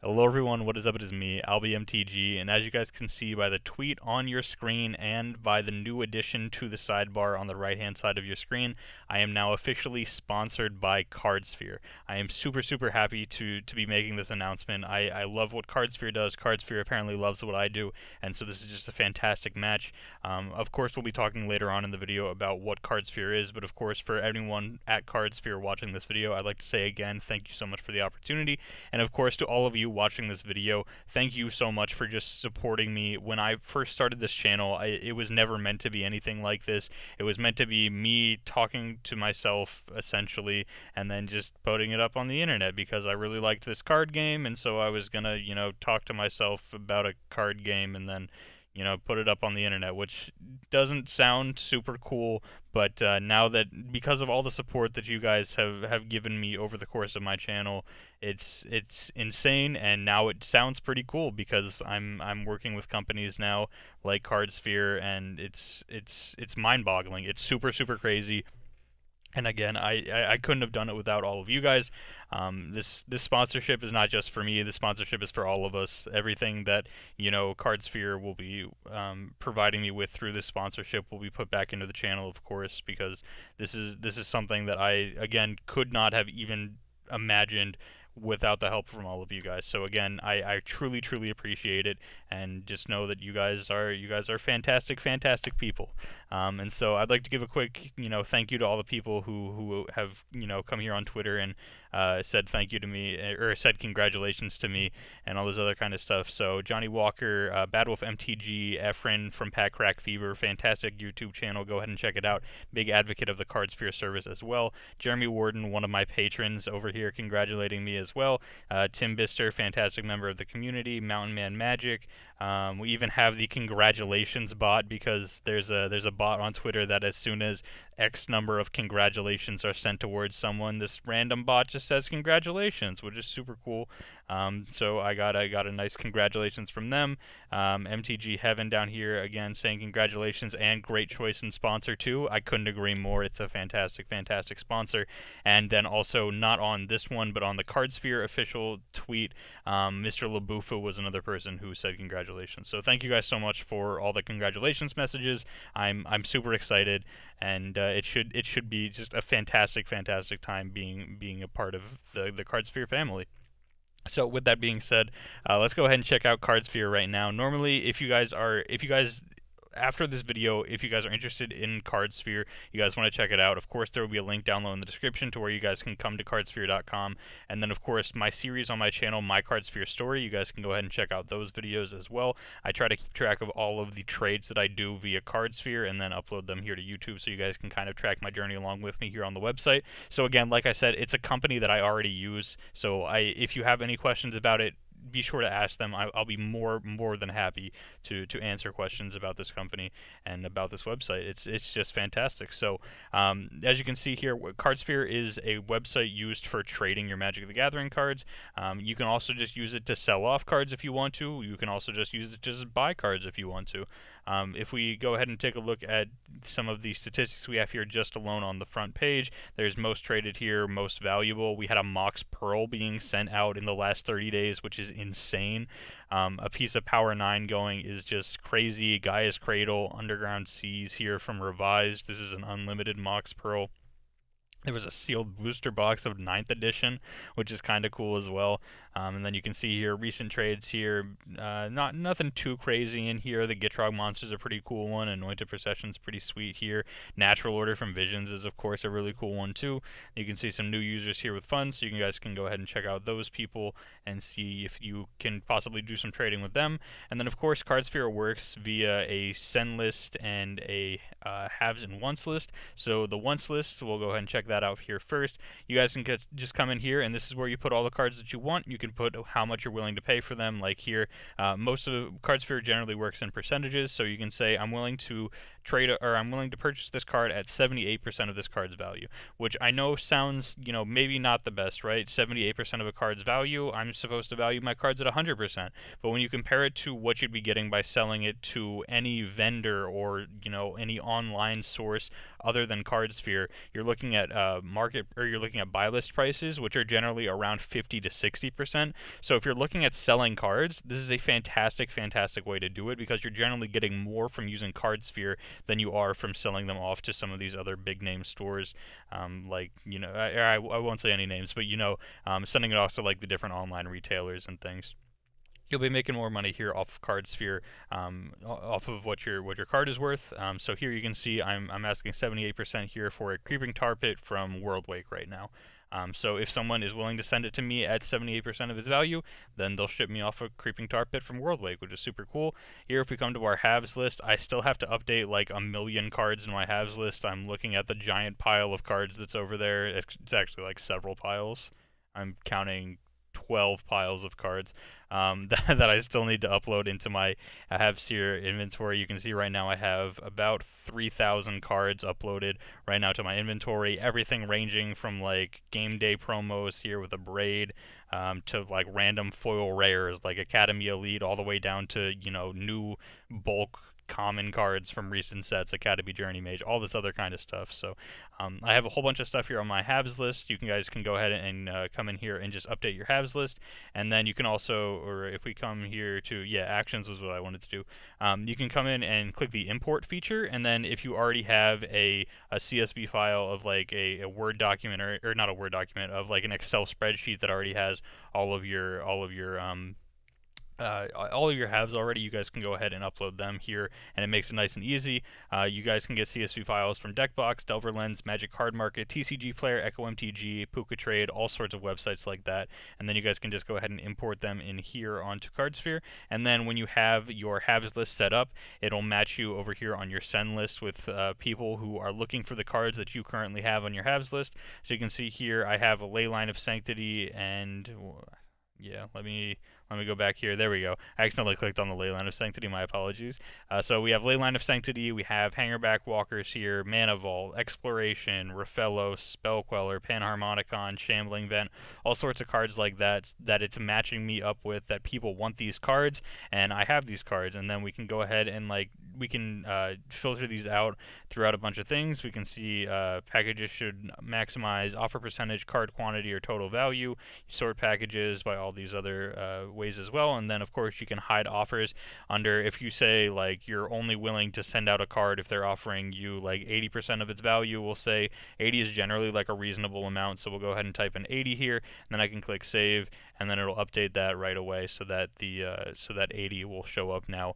Hello everyone, what is up? It is me, AlbyMTG, and as you guys can see by the tweet on your screen and by the new addition to the sidebar on the right hand side of your screen, I am now officially sponsored by Cardsphere. I am super happy to be making this announcement. I love what Cardsphere does. Cardsphere apparently loves what I do, and so this is just a fantastic match. Of course we'll be talking later on in the video about what Cardsphere is, but of course for anyone at Cardsphere watching this video, I'd like to say again, thank you so much for the opportunity, and of course to all of you watching this video, thank you so much for just supporting me. When I first started this channel, it was never meant to be anything like this. It was meant to be me talking to myself, essentially, and then just putting it up on the internet because I really liked this card game, and so I was gonna, talk to myself about a card game and then put it up on the internet, which doesn't sound super cool, but now that because of all the support that you guys have given me over the course of my channel, it's insane, and now it sounds pretty cool because I'm working with companies now like Cardsphere, and it's mind-boggling. It's super crazy. And again, I couldn't have done it without all of you guys. This sponsorship is not just for me. This sponsorship is for all of us. Everything that Cardsphere will be providing me with through this sponsorship will be put back into the channel, of course, because this is something that I again could not have even imagined without the help from all of you guys. So again, I truly appreciate it, and just know that you guys are fantastic people. And so I'd like to give a quick thank you to all the people who have come here on Twitter and said thank you to me, or said congratulations to me, and all this other kind of stuff. So Johnny Walker, BadWolfMTG, Efren from Pack Crack Fever, fantastic YouTube channel. Go ahead and check it out. Big advocate of the Cardsphere service as well. Jeremy Warden, one of my patrons over here, congratulating me as well. Tim Bister, fantastic member of the community. Mountain Man Magic. We even have the congratulations bot, because there's a bot on Twitter that as soon as X number of congratulations are sent towards someone, this random bot just says congratulations, which is super cool. So I got a nice congratulations from them. MTG Heaven down here again saying congratulations and great choice and sponsor too. I couldn't agree more. It's a fantastic sponsor. And then also, not on this one, but on the Cardsphere official tweet, Mr. Labufa was another person who said congratulations. So thank you guys so much for all the congratulations messages. I'm super excited, and it should be just a fantastic time being a part of the Cardsphere family. So with that being said, let's go ahead and check out Cardsphere right now. Normally, if you guys after this video, if you guys are interested in Cardsphere, you guys want to check it out, of course there will be a link down low in the description to where you guys can come to cardsphere.com, and then of course my series on my channel, My Cardsphere Story, you guys can go ahead and check out those videos as well. I try to keep track of all of the trades that I do via Cardsphere and then upload them here to YouTube, so you guys can kind of track my journey along with me here on the website. So again, like I said, it's a company that I already use, so if you have any questions about it, be sure to ask them. I'll be more than happy to answer questions about this company and about this website. It's just fantastic. So as you can see here, Cardsphere is a website used for trading your Magic the Gathering cards. You can also just use it to sell off cards if you want to. You can also just use it to just buy cards if you want to. If we go ahead and take a look at some of the statistics we have here just alone on the front page, there's most traded here, most valuable. We had a Mox Pearl being sent out in the last 30 days, which is insane. A piece of Power 9 going is just crazy. Gaia's Cradle, Underground Seas here from Revised. This is an unlimited Mox Pearl. There was a sealed booster box of 9th edition, which is kind of cool as well. And then you can see here recent trades here. Nothing too crazy in here. The Gitrog Monster's a pretty cool one. Anointed Procession's pretty sweet here. Natural Order from Visions is of course a really cool one too. You can see some new users here with funds, so you guys can go ahead and check out those people and see if you can possibly do some trading with them. And then of course Cardsphere works via a send list and a haves and wants list. So the wants list, we'll go ahead and check that out here first. You guys can just come in here, and this is where you put all the cards that you want. You can put how much you're willing to pay for them. Like here, most of the Cardsphere generally works in percentages, so you can say I'm willing to trade, or I'm willing to purchase this card at 78% of this card's value, which I know sounds, maybe not the best, right? 78% of a card's value, I'm supposed to value my cards at 100%, but when you compare it to what you'd be getting by selling it to any vendor or, any online source other than Cardsphere, you're looking at you're looking at buy list prices, which are generally around 50 to 60%. 70%. So if you're looking at selling cards, this is a fantastic, fantastic way to do it, because you're generally getting more from using Cardsphere than you are from selling them off to some of these other big name stores. Like, you know, I won't say any names, but, you know, sending it off to like the different online retailers and things. You'll be making more money here off of Cardsphere, off of what your card is worth. So here you can see I'm asking 78% here for a Creeping Tar Pit from World Wake right now. So if someone is willing to send it to me at 78% of its value, then they'll ship me off a Creeping Tar Pit from World Wake, which is super cool. Here, if we come to our halves list, I still have to update like a million cards in my halves list. I'm looking at the giant pile of cards that's over there. It's actually like several piles. I'm counting 12 piles of cards that I still need to upload into my Cardsphere inventory. You can see right now I have about 3,000 cards uploaded right now to my inventory. Everything ranging from like game day promos here with a braid to like random foil rares like Academy Elite, all the way down to, you know, new bulk common cards from recent sets, Academy Journey Mage, all this other kind of stuff. So I have a whole bunch of stuff here on my halves list. You guys can go ahead and come in here and just update your halves list, and then you can also, or if we come here to, yeah, actions was what I wanted to do. You can come in and click the import feature, and then if you already have a CSV file of like a Word document, or not a Word document, of like an Excel spreadsheet that already has all of your halves already, you guys can go ahead and upload them here, and it makes it nice and easy. You guys can get CSV files from Deckbox, Delver Lens, Magic Card Market, TCG Player, AlbyMTG, Puka Trade, all sorts of websites like that, and then you guys can just go ahead and import them in here onto Cardsphere, and then when you have your halves list set up, it'll match you over here on your send list with people who are looking for the cards that you currently have on your halves list. So you can see here I have a Leyline of Sanctity, and yeah, let me go back here. There we go. I accidentally clicked on the Leyline of Sanctity. My apologies. So we have Leyline of Sanctity. We have Hangerback Walkers here, Mana Vault, Exploration, Rafellos, Spellqueller, Panharmonicon, Shambling Vent, all sorts of cards like that it's matching me up with, that people want these cards, and I have these cards. And then we can go ahead and we can filter these out throughout a bunch of things. We can see packages should maximize offer percentage, card quantity, or total value. Sort packages by all these other ways as well, and then of course you can hide offers under, if you say like you're only willing to send out a card if they're offering you like 80% of its value. We'll say 80 is generally like a reasonable amount, so we'll go ahead and type in 80 here, and then I can click save, and then it'll update that right away so that the so that 80 will show up now.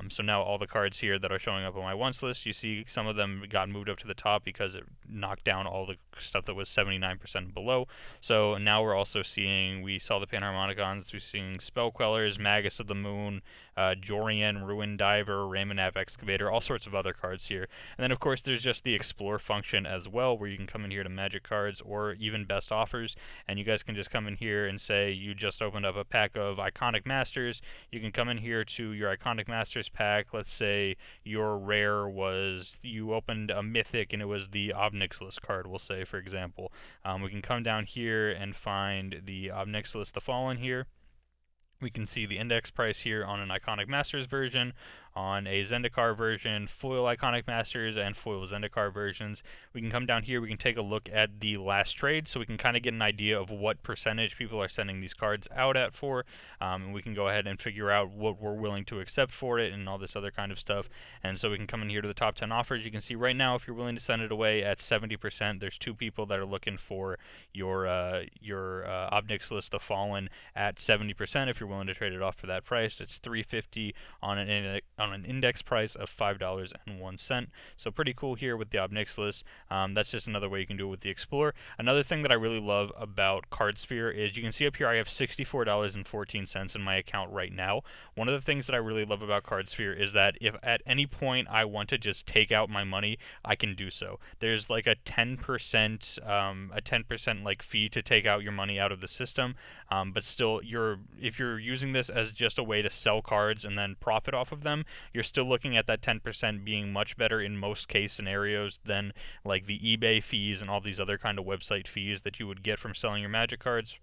So now all the cards here that are showing up on my wants list, you see some of them got moved up to the top because it knocked down all the stuff that was 79% below. So now we're also seeing, we saw the Panharmonicons, we're seeing Spellquellers, Magus of the Moon, Jorian, Ruin Diver, Ramonap Excavator, all sorts of other cards here. And then of course there's just the Explore function as well, where you can come in here to Magic Cards or even Best Offers, and you guys can just come in here and say you just opened up a pack of Iconic Masters. You can come in here to your Iconic Masters pack. Let's say your rare was, you opened a Mythic and it was the Obnixilis card, we'll say, for example. We can come down here and find the Obnixilis the Fallen here. We can see the index price here on an Iconic Masters version, on a Zendikar version, foil Iconic Masters, and foil Zendikar versions. We can come down here, we can take a look at the last trade, so we can kind of get an idea of what percentage people are sending these cards out at for, and we can go ahead and figure out what we're willing to accept for it and all this other kind of stuff. And so we can come in here to the top 10 offers. You can see right now, if you're willing to send it away at 70%, there's 2 people that are looking for your Obnixilis the Fallen at 70%. If you're willing to trade it off for that price, it's $350 on an index price of $5.01. So pretty cool here with the Obnixilis. That's just another way you can do it with the Explorer. Another thing that I really love about Cardsphere is you can see up here I have $64.14 in my account right now. One of the things that I really love about Cardsphere is that if at any point I want to just take out my money, I can do so. There's like a 10% like fee to take out your money out of the system, but still, if you're using this as just a way to sell cards and then profit off of them, you're still looking at that 10% being much better in most case scenarios than like the eBay fees and all these other kind of website fees that you would get from selling your Magic cards.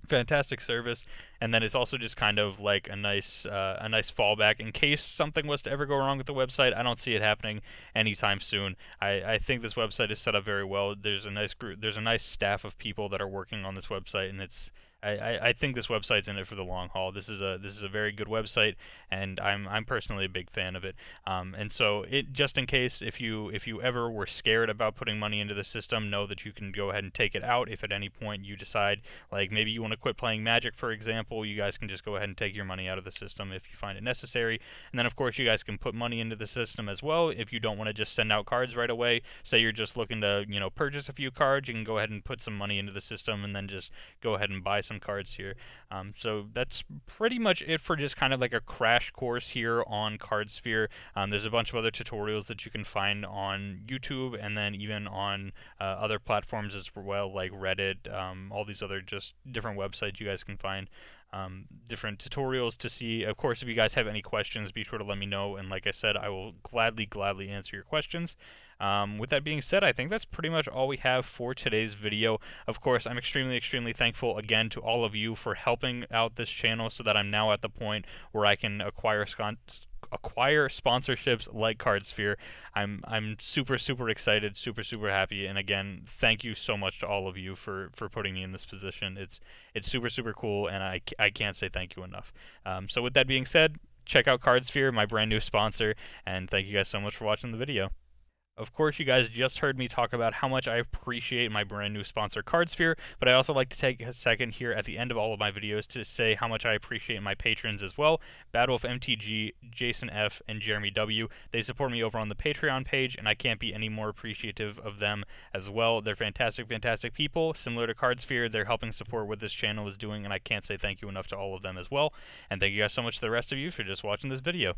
Fantastic service, and then it's also just kind of like a nice fallback in case something was to ever go wrong with the website. I don't see it happening anytime soon. I think this website is set up very well. There's a nice group, there's a nice staff of people that are working on this website, and it's I think this website's in it for the long haul. This is a very good website, and I'm personally a big fan of it. And so it, just in case if you ever were scared about putting money into the system, know that you can go ahead and take it out if at any point you decide, like maybe you want to quit playing Magic, for example. You guys can just go ahead and take your money out of the system if you find it necessary. And then of course you guys can put money into the system as well if you don't want to just send out cards right away. Say you're just looking to, you know, purchase a few cards, you can go ahead and put some money into the system and then just go ahead and buy some cards here. So that's pretty much it for just kind of like a crash course here on Cardsphere. There's a bunch of other tutorials that you can find on YouTube and then even on other platforms as well, like Reddit, all these other just different websites you guys can find different tutorials to see. Of course, if you guys have any questions, be sure to let me know, and like I said, I will gladly answer your questions. With that being said, I think that's pretty much all we have for today's video. Of course, I'm extremely thankful again to all of you for helping out this channel so that I'm now at the point where I can acquire sponsorships like Cardsphere. I'm super excited, super happy, and again, thank you so much to all of you for putting me in this position. It's super cool, and I can't say thank you enough. So with that being said, check out Cardsphere, my brand new sponsor, and thank you guys so much for watching the video. Of course, you guys just heard me talk about how much I appreciate my brand new sponsor, Cardsphere, but I also like to take a second here at the end of all of my videos to say how much I appreciate my patrons as well. BadWolfMTG, Jason F, and Jeremy W. They support me over on the Patreon page, and I can't be any more appreciative of them as well. They're fantastic people. Similar to Cardsphere, they're helping support what this channel is doing, and I can't say thank you enough to all of them as well. And thank you guys so much to the rest of you for just watching this video.